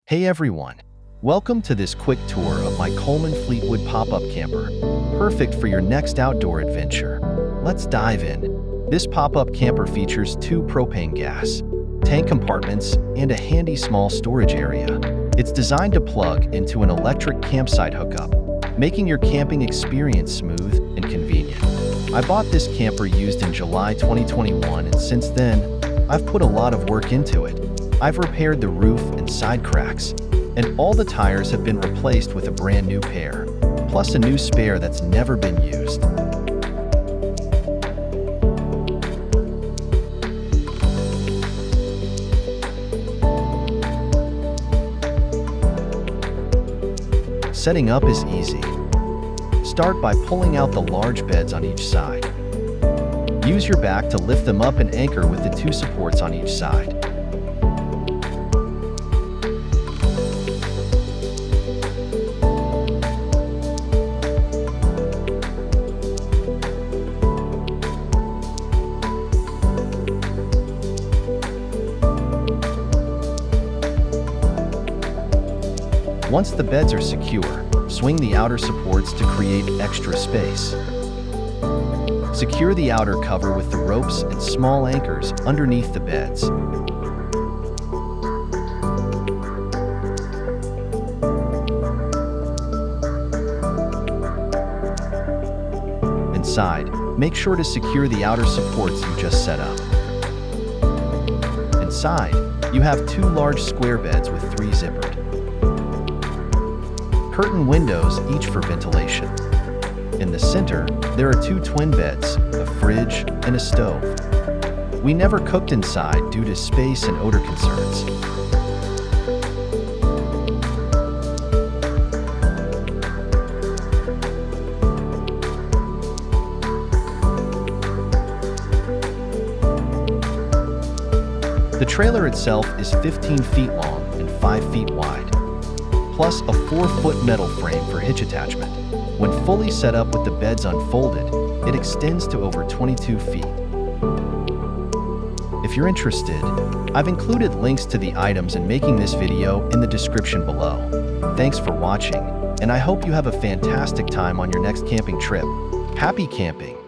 Hey everyone! Welcome to this quick tour of my Coleman Fleetwood pop-up camper, perfect for your next outdoor adventure. Let's dive in. This pop-up camper features 2 propane gas tank compartments and a handy small storage area. It's designed to plug into an electric campsite hookup, making your camping experience smooth and convenient. I bought this camper used in July 2021, and since then, I've put a lot of work into it. I've repaired the roof and side cracks, and all the tires have been replaced with a brand new pair, plus a new spare that's never been used. Setting up is easy. Start by pulling out the large beds on each side. Use your back to lift them up and anchor with the 2 supports on each side. Once the beds are secure, swing the outer supports to create extra space. Secure the outer cover with the ropes and small anchors underneath the beds. Inside, make sure to secure the outer supports you just set up. Inside, you have 2 large square beds with 3 zippered curtain windows, each for ventilation. In the center, there are 2 twin beds, a fridge, and a stove. We never cooked inside due to space and odor concerns. The trailer itself is 15 feet long and 5 feet wide, plus a 4-foot metal frame for hitch attachment. When fully set up with the beds unfolded, it extends to over 22 feet. If you're interested, I've included links to the items and making this video in the description below. Thanks for watching, and I hope you have a fantastic time on your next camping trip. Happy camping!